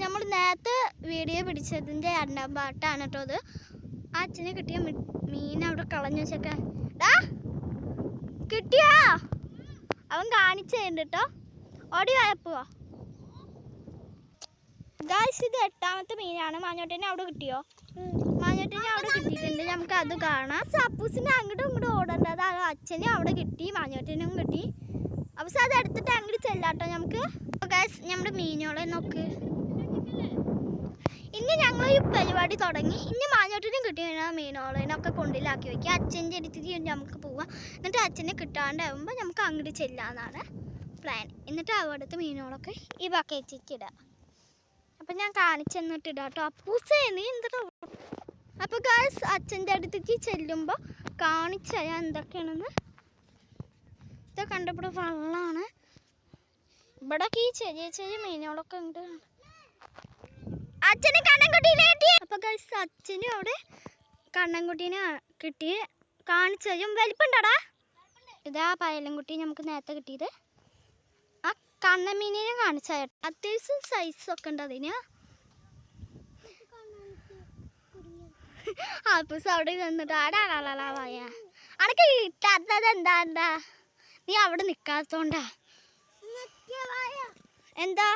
നമ്മൾ നേരത്തെ വീഡിയോ പിടിച്ചതിൻ്റെ രണ്ടാം പാട്ടാണ് കേട്ടോ അത്. ആ അച്ഛനെ കിട്ടിയ മീൻ അവിടെ കളഞ്ഞു വെച്ചൊക്കെ കിട്ടിയാ അവൻ കാണിച്ചു തരുന്നുണ്ട് കേട്ടോ. ഓടി വായപ്പോവാ ഗായ്സ്. ഇത് 8ാമത്തെ മീനാണ്. മാഞ്ഞോട്ടനെ അവിടെ കിട്ടിയോ? മാഞ്ഞോട്ടനെ അവിടെ കിട്ടിയിട്ടുണ്ട്. നമുക്ക് അത് കാണാം. സപ്പൂസിനെ അങ്ങോട്ടും ഇങ്ങോട്ടും ഓടേണ്ടത്. അത് അച്ഛനും അവിടെ കിട്ടി, മാഞ്ഞോട്ടനും കിട്ടി. അപ്പോൾ അത് എടുത്തിട്ട് അങ്ങോട്ട് ചെല്ലാട്ടോ നമുക്ക്. ഗായ്സ് നമ്മുടെ മീനുകളെ നോക്ക്. ഇനി ഞങ്ങൾ ഈ പരിപാടി തുടങ്ങി. ഇനി മാഞ്ഞോട്ടനും കിട്ടി മീനുകളെയൊക്കെ കൊണ്ടിലാക്കി വയ്ക്കുക. അച്ഛൻ്റെ അടുത്തേക്ക് നമുക്ക് പോവാം. എന്നിട്ട് അച്ഛനെ കിട്ടാണ്ടാവുമ്പോൾ നമുക്ക് അങ്ങോട്ട് ചെല്ലാന്നാണ് പ്ലാൻ. എന്നിട്ട് അവിടുത്തെ മീനുകളൊക്കെ ഈ ബക്കറ്റിലേക്ക് ഇടാം. അപ്പം ഞാൻ കാണിച്ചു തന്നിട്ട് ഇടാം കേട്ടോ. അപ്പൂസേ നീ എന്താ? അപ്പോൾ ഗായ്സ് അച്ഛൻ്റെ അടുത്തേക്ക് ചെല്ലുമ്പോൾ കാണിച്ചു തരാം എന്തൊക്കെയാണെന്ന്. ഇത് കണ്ടപ്പോൾ വെള്ളമാണ്. ഇവിടെയൊക്കെ ഈ ചെറിയ ചെറിയ മീനുകളൊക്കെ ഉണ്ട്. അച്ഛന് കണ്ണൻകുട്ടീനെ കിട്ടി. അപ്പോൾ ഗൈസ് അച്ഛനും അവിടെ കണ്ണൻകുട്ടീനെ കിട്ടി. കാണിച്ചു തരും. വലിപ്പുണ്ടടാ. ഇതാ പയലൻകുട്ടി നമുക്ക് നേരത്തെ കിട്ടിയത്. ആ കണ്ണൻ മീനിനെ കാണിച്ചു തരാം. അത്യാവശ്യം സൈസൊക്കെ ഉണ്ട് അതിന്. അപ്പൂസ് അവിടെ നിന്നിട്ട് ആടാളാളാവായ അനക്ക് കിട്ടാത്തത് എന്താ? നീ അവിടെ നിൽക്കാത്തോണ്ടാ. എന്താ